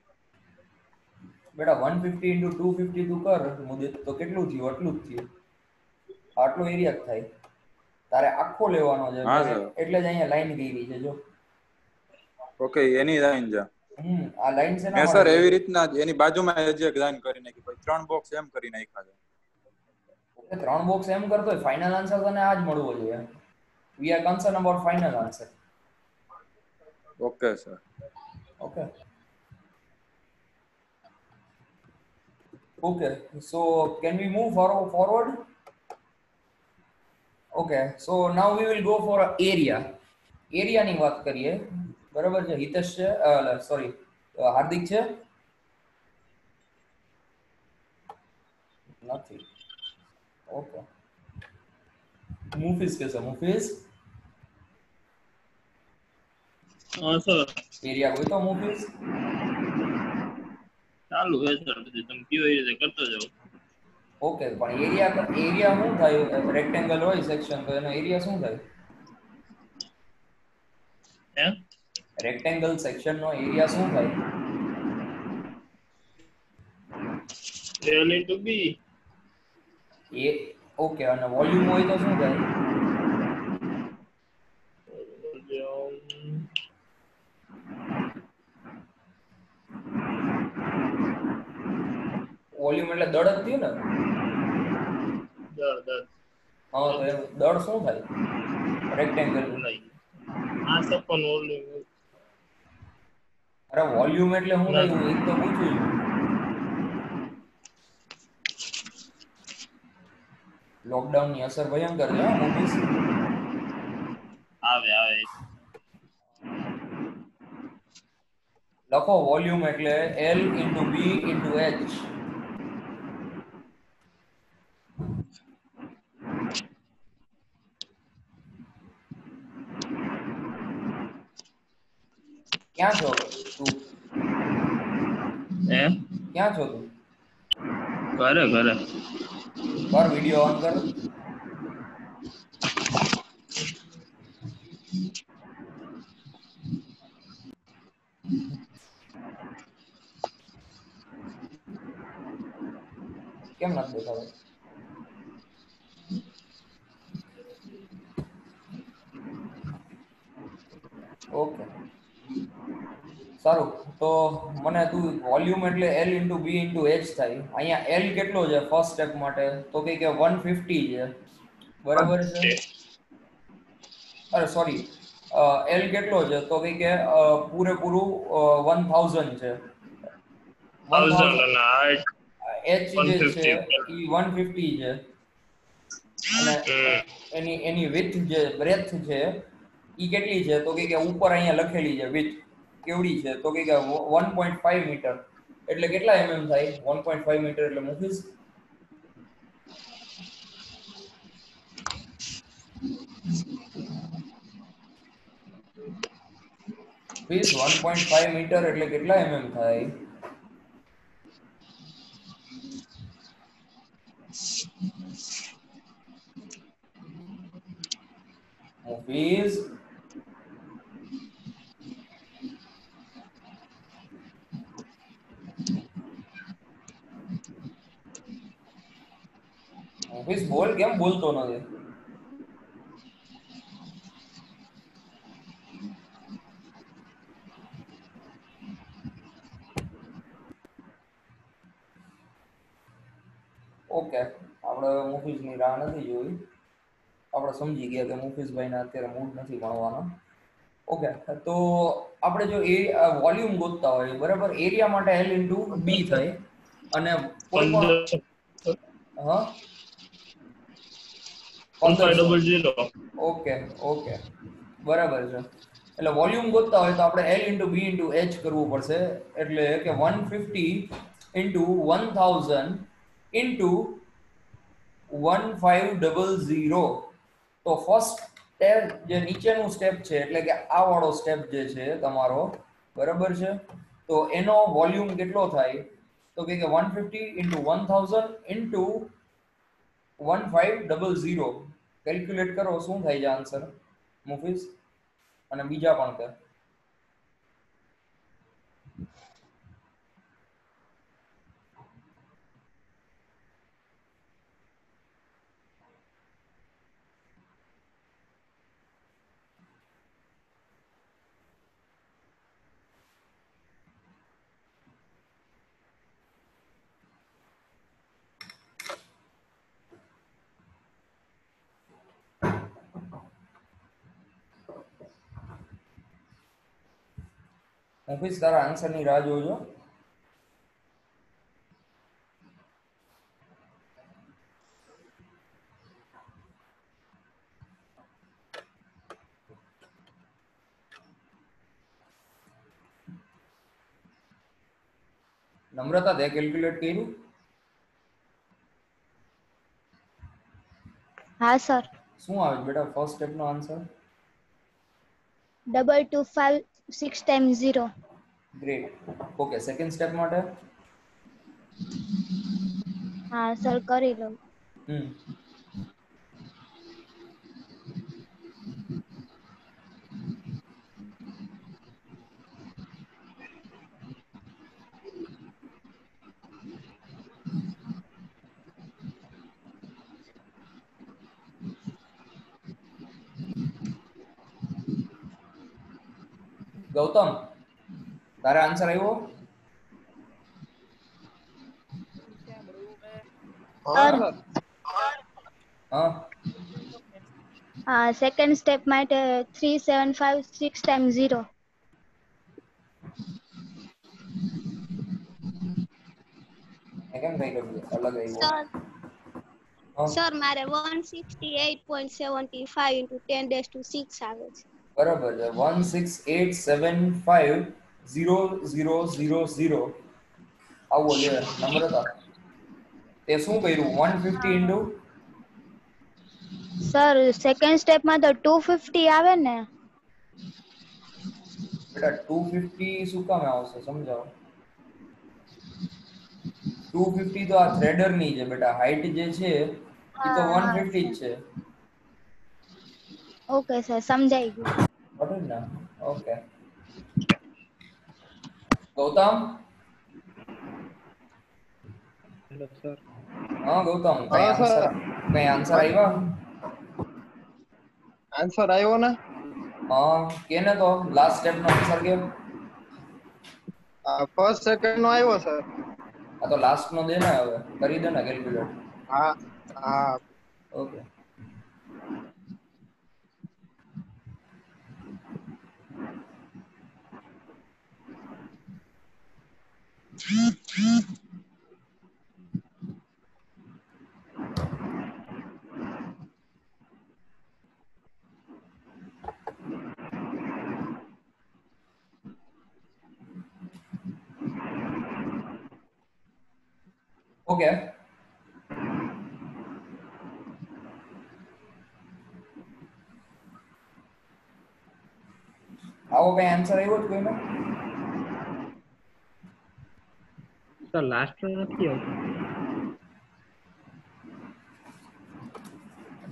બેટા 150 into 250 તું કર મુદત તો કેટલું થયું? આટલું જ થયું. આટલો એરિયા જ થાય. તારે આખો લેવાનો છે હા, સર. એટલે જ અહીંયા લાઈન ગઈ છે જો. ઓકે, એની લાઈન છે. આ લાઈન છે મેં ના સર એવી રીતના જ એની બાજુમાં જ એક લાઈન કરી નાખી, પછી 3 બોક્સ એમ કરી નાખ્યા છે. 3 બોક્સ એમ કરતો હોય ફાઇનલ આન્સર તને આ જ મળવો જોઈએ. We are concern about final answer. Okay sir. Okay. Okay, so can we move forward? Okay, so now we will go for area. Area ની વાત કરીએ. બરાબર છે? હિતેશ છે, સોરી હાર્દિક છે? નથી. ઓકે. મુફીઝ કે છે? મુફીઝ હા સર. એરિયા કોઈ તો મુફીઝ ચાલુ હે સર, બધું તમે કયો એ રીતે કરતો જાઓ. ઓકે, પણ એરિયા શું થાય? રેક્ટેંગલ હોય સેક્શન તો એનો એરિયા શું થાય? હે? રેક્ટેંગલ સેક્શન નો એરિયા શું થાય? L into B. ઓકે, અને વોલ્યુમ હોય તો શું થાય? વોલ્યુમ એટલે દળ જ થયું ને? દળ. હા, તો એમ દળ શું થાય રેક્ટેંગલ? આ સપન વોલ્યુમ. અરે વોલ્યુમ એટલે શું થાય એ તો પૂછું છું. લોકડાઉન ની અસર ભયંકર છે મૂવીઝ. આવે. લખો વોલ્યુમ એટલે L into B into H. ક્યાં છો તું? હે? ક્યાં છો તું? ઘરે. કર વિડિયો ઓન કર. કેમ નથી દેખાતું? ઓકે, સારું. તો મને તું વોલ્યુમ એટલે L into B into H થાય. અહીંયા L કેટલો છે ફર્સ્ટ સ્ટેપ માટે? તો કે 150 છે. બરાબર છે? અરે સોરી, L કેટલો છે? તો કે પૂરેપૂરું 1000 છે. 1000 અને height H જે છે 150. એ 150 છે. અને એની width જે breadth છે ઈ કેટલી છે? તો કે ઉપર અહીંયા લખેલી છે width કેવડી છે? તો કે 1.5 મીટર. એટલે કેટલા mm થાય? 1.5 મીટર એટલે મૂકીશ 1.5 મીટર એટલે કેટલા mm થાય? Movies. Movies બોલ, કેમ બોલતો નથી? ઓકે, આપણે મુફીઝની રાહ નથી જોઈ. આપણે સમજી ગયા કે મુફીઝભાઈને અત્યારે મૂડ નથી ભણવાનો. ઓકે, તો આપણે જો એ વોલ્યુમ ગોતતા હોય બરાબર, એરિયા માટે L ઇન્ટુ B થાય અને કોઈ પણ 1500 હા 1500 ઓકે ઓકે બરાબર છે. એટલે વોલ્યુમ ગોતતા હોય તો આપણે L into B into H કરવું પડશે. એટલે કે 150 ઇન્ટુ 1000 ઇન્ટુ 1500. તો ફર્સ્ટ સ્ટેપ જે નીચેનું સ્ટેપ છે એટલે કે આ વાળો સ્ટેપ જે છે તમારો બરાબર છે, તો એનો વોલ્યુમ કેટલો થાય તો કે 150 ઇન્ટુ 1000 ઇન્ટુ 1500. કેલ્ક્યુલેટ કરો શું થાય છે આન્સર મુફીઝ અને બીજા પણ કે મુફીઝ તારા આન્સરની રાહ જોજો. નમ્રતા તે કેલ્ક્યુલેટ કર્યું? હા સર. શું આવે બેટા ફર્સ્ટ સ્ટેપનો answer? 2256 times 0. Great. Okay, second step માટે હા સર કરી લઉં. હમ ગૌતમ તારે આન્સર આવ્યો? સર હા સેકન્ડ સ્ટેપ માટે 3756 times 0. કેમ કઈ કર્યું અલગ આવ્યો? સર હા સર મારે 168.75 into 10⁻6 આવે છે. બરાબર છે. 168750000 આવો લે નમ્રતા. તે શું કર્યું 150 ઇન્ટુ સર સેકન્ડ સ્ટેપમાં તો 250 આવે ને. બેટા 250 શું કામ આવશે સમજાવો. 250 તો આ થ્રેડર ની છે બેટા, હાઈટ જે છે એ તો 150 જ છે. ઓકે સર સમજાઈ ગયું. બરાબર ને? ઓકે ગૌતમ. Hello sir. હા ગૌતમ હા સર. કઈ આન્સર આવ્યા? આન્સર આવ્યો ને? હા કેને તો લાસ્ટ સ્ટેપ નો આન્સર કે. ફર્સ્ટ સેકન્ડ નો આવ્યો સર. આ તો લાસ્ટ નો દે ને, હવે કરી દે ને કેલ્ક્યુલેટ. હા હા ઓકે ઓકે આવો કઈ આન્સર આવ્યો જ કોઈનો? સર લાસ્ટ નો નથી આવતો.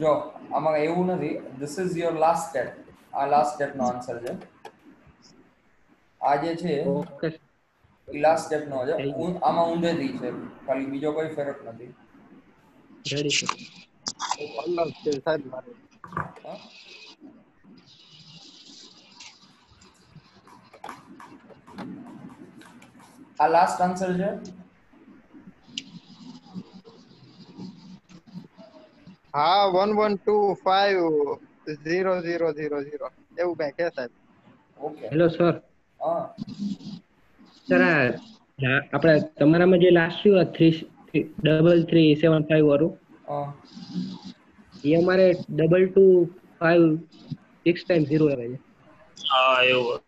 જો આમાં એવું નથી. This is your last step. આ લાસ્ટ સ્ટેપ નો આન્સર છે. આ જે છે ઓકે એ લાસ્ટ સ્ટેપ નો છે. થઈ ગયું. આમાં ઊંધેથી છે, ખાલી બીજો કોઈ ફરક નથી. Ready sir. અલગ છે સાહેબ મારે. હા? આ લાસ્ટ આન્સર છે. હા 11250000 એવું કઈ છે સાહેબ. Okay hello sir. હા સર આપણે તમારામાં જે લાસ્ટ થયું 3375 વાળું હા એ અમારે 2256 ટાઈમ 0 આવે છે. હા એવું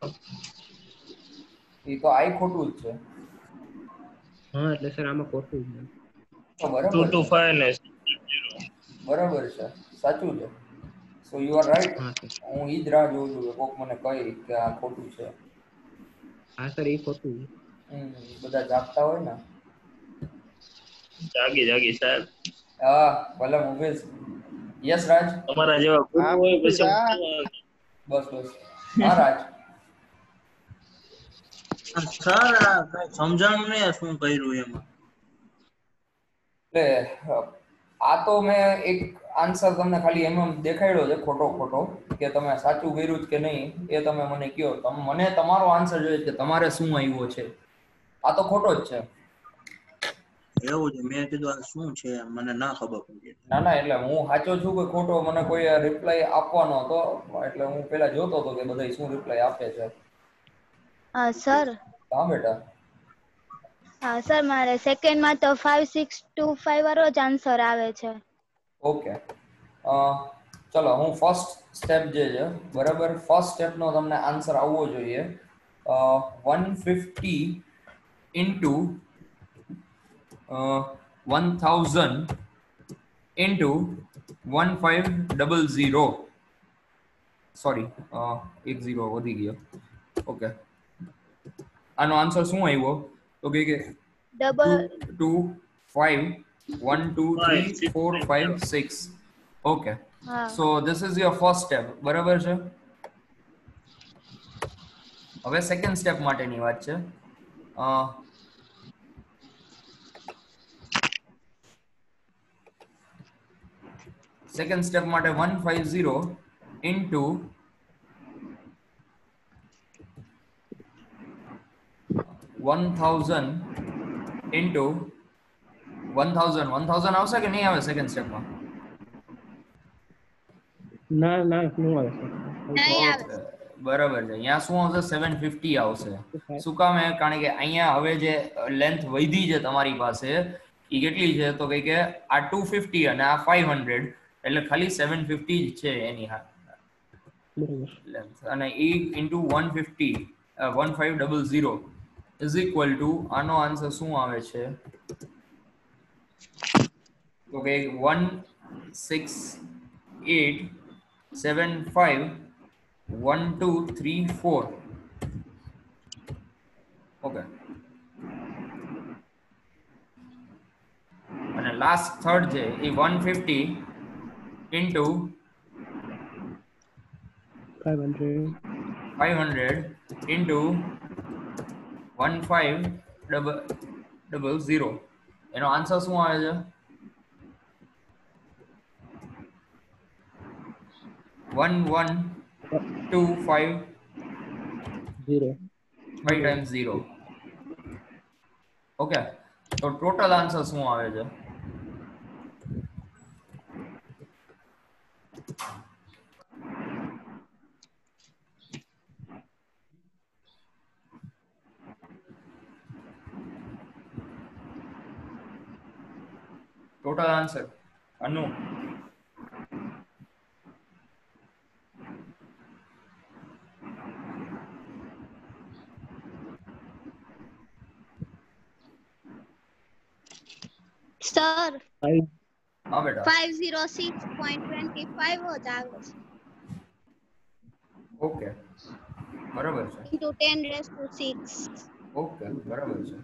એ તો આઈ ખોટું જ છે. હા એટલે સર આમાં ખોટું છે. તો બરાબર છે 225 ને બરાબર છે સાચું છે. So you are right. હા સર. હું ઈ જ રાહ જોઉં છું કે કોક મને કહે કે આ ખોટું છે. હા સર એ ખોટું છે. બધા જાગતા હોય ને. જાગી સાહેબ. હા ભલે મુકેશ. યસ રાજ. તમારા જેવા ગુરુ હા હોય મુકેશ પછી હા બસ હા રાજ. સર કઈ સમજાણું નહીં આ શું કર્યું એમાં. એટલે આ તો મેં એક આન્સર તમને ખાલી એમ દેખાડ્યો છે ખોટો કે તમે સાચું કર્યું કે નહીં એ તમે મને કહો. મને તમારો આન્સર જોઈએ કે તમારે શું આવ્યો છે. આ તો ખોટો જ છે. એવું છે મેં કીધું આ શું છે મને ના ખબર પડી. ના ના એટલે હું સાચો છું કે ખોટો મને કોઈ રિપ્લાય આપવાનો હતો એટલે હું પેલા જોતો હતો કે બધા શું રિપ્લાય આપે છે. સર હા બેટા. હા સર મારે સેકન્ડમાં તો 5625 વાળો જ આન્સર આવે છે. ઓકે ચલો હું ફર્સ્ટ સ્ટેપ જે છે બરાબર ફર્સ્ટ સ્ટેપનો તમને આન્સર આવવો જોઈએ 150 ઇન્ટુ 1000 ઇન્ટુ 1500 સોરી 10 વધી ગયો. ઓકે આનો આન્સર શું આવ્યો તો કે 2 2 5 1 2 3 4 5 6 okay so this is your first step બરાબર છે. હવે સેકન્ડ સ્ટેપ માટેની વાત છે. સેકન્ડ સ્ટેપ માટે 150 ઇન્ટુ 1000 ઇન્ટુ 1000 આવશે કે નહીં આવે સેકન્ડ સ્ટેપમાં? ના નું આવે સર. નહીં આવે. બરાબર છે. અહીંયા શું આવશે 750 આવશે. શું કામ કારણ કે અહીંયા હવે જે લેન્થ વધી છે તમારી પાસે એ કેટલી છે તો કે આ 250 અને આ 500 એટલે ખાલી 750 જ છે એની લેન્થ અને એ ઇન્ટુ 150 1500 ઇઝ ઇક્વલ ટુ આનો આન્સર શું આવે છે તો કે 16875 1 2 3 4 ઓકે અને લાસ્ટ થર્ડ છે એ 150 ઇન્ટુ 500 ઇન્ટુ 1500 એનો આન્સર શું આવે છે 1125 5 times 0 ઓકે તો ટોટલ આન્સર શું આવે છે ટોટલ આન્સર અનુ સર હા બેટા 506.25 જ આવે છે. ઓકે બરાબર છે ઇન્ટુ 10⁻⁶. ઓકે બરાબર છે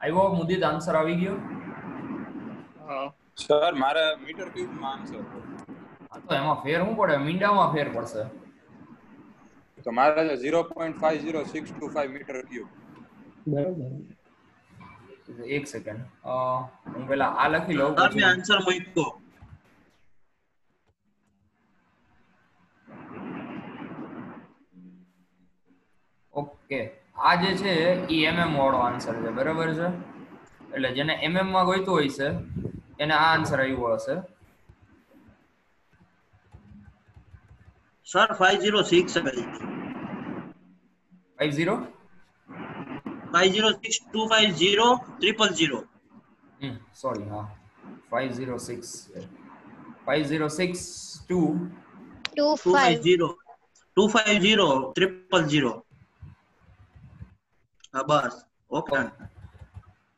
આવ્યો મુદિત આન્સર આવી ગયો સર મારે મીટર ક્યુબ માં આન્સર તો એમાં ફેર શું પડે મીંડામાં ફેર પડશે તો મારે 0.50625 મીટર ક્યુબ બરાબર એક સેકન્ડ હું પેલા આ લખી લઉં તમે આન્સર મૂક્યો કે આ જે છે એ mm વાળો આન્સર છે, બરાબર છે? એટલે જેને mm માં ગોઈતું હોય છે એને આ આન્સર આવ્યો હશે. સર 506 है 50 506250000. સોરી, હા 506 506 25 250 હા બસ ઓકે.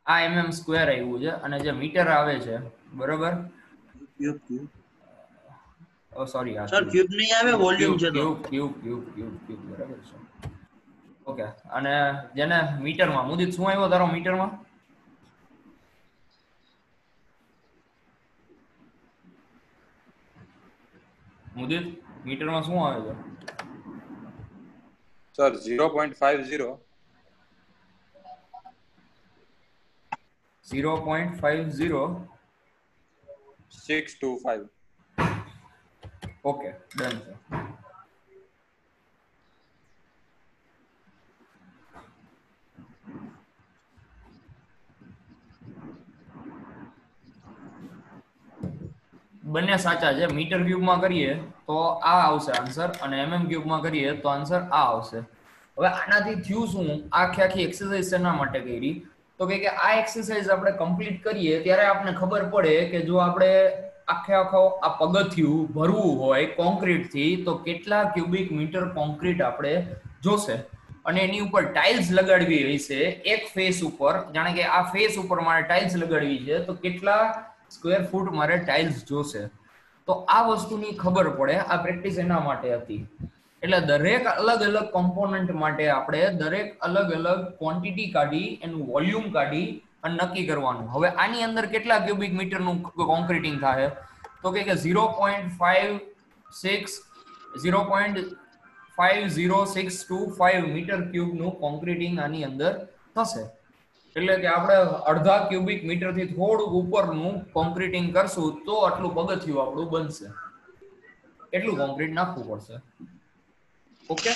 આ mm સ્ક્વેર આવ્યું છે અને જે મીટર આવે છે, બરોબર? ઓ સોરી યાર, સર ક્યુબ નહીં આવે, વોલ્યુમ છે તો. ક્યુબ બરાબર છે. ઓકે, અને જેને મીટરમાં, મુદિત શું આવ્યો તારો મીટરમાં? મુદિત મીટરમાં શું આવે છે? સર 0.50 0.50 625. ઓકે, ડન છે. બંને સાચા છે. મીટર ક્યુબમાં કરીએ તો આ આવશે આન્સર અને ક્યુબમાં કરીએ તો આન્સર આ આવશે. હવે આનાથી થયું શું? આખી એક્સરસાઇઝ શેના માટે કરી? તો કે આ એક્સરસાઇઝ આપણે કમ્પ્લીટ કરીએ ત્યારે આપણને ખબર પડે કે જો આપણે આખો આ પગથિયું ભરવું હોય કોન્ક્રીટથી તો કેટલા ક્યુબિક મીટર કોન્ક્રીટ આપણે જોશે. અને એની ઉપર ટાઇલ્સ લગાડવી હશે એક ફેસ ઉપર, જાણે કે આ ફેસ ઉપર મારે ટાઇલ્સ લગાડવી છે તો કેટલા સ્ક્વેર ફૂટ મારે ટાઇલ્સ જોશે. તો આ વસ્તુની ખબર પડે. આ પ્રેક્ટિસ એના માટે હતી. એટલે દરેક અલગ અલગ કોમ્પોનન્ટ માટે આપણે દરેક અલગ અલગ ક્વોન્ટિટી કાઢી એનું વોલ્યુમ કાઢી અને નક્કી કરવાનું. હવે આની અંદર કેટલા ક્યુબિક મીટરનું કોન્ક્રીટિંગ થાય? તો કે 0.5062 મીટર ક્યુબનું કોન્ક્રીટિંગ આની અંદર થશે. એટલે કે આપણે અડધા ક્યુબિક મીટર થી થોડુંક ઉપરનું કોન્ક્રીટિંગ કરશું તો આટલું પગથિયું આપણું બનશે. એટલું કોન્ક્રીટ નાખવું પડશે. Okay,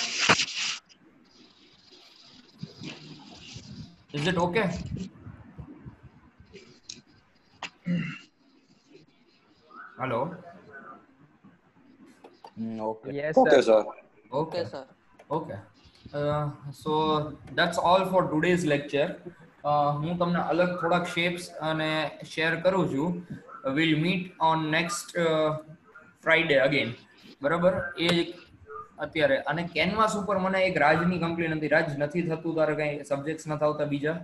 is it okay? Hello, okay, yes Okay, sir. sir. okay sir, okay. So that's all for today's lecture. હું તમને અલગ થોડાક શેપ્સ અને શેર કરું છું. We'll meet on next Friday again. બરાબર? એ અત્યારે અને કેનવાસ ઉપર મને એક રાજની કમ્પ્લેન હતી. રાજ, નથી થતું તારે કઈ સબ્જેક્ટ્સ નથી આવતા બીજા?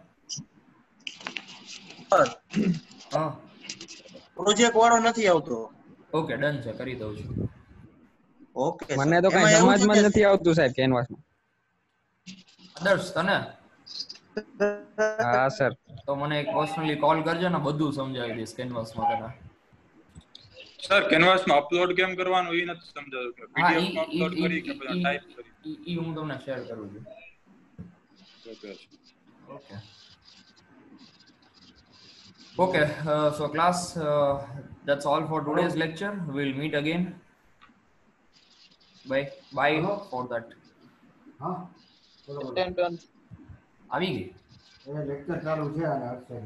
હા, પ્રોજેક્ટ વાળો નથી આવતો. ઓકે, ડન છે, કરી દઉં છું. ઓકે મને તો કઈ સમજમાં જ નથી આવતું સાહેબ કેનવાસમાં. આદર્શ, તને? હા સર. તો મને એક પર્સનલી કોલ કરજો ને, બધું સમજાવી દઈશ કેનવાસમાં તને. સર કેનવાસમાં અપલોડ કેમ કરવાનું એ નથી સમજાતું કે હા, પીડીએફ માં અપલોડ કરી કે પછી ટાઈપ કરી. ઈ હું તમને શેર કરું છું. Okay. Okay. Okay, so class, that's all for today's lecture. We'll meet again. Bye for that. હા, આવી ગઈ. લેક્ચર ચાલુ છે અને અક્ષર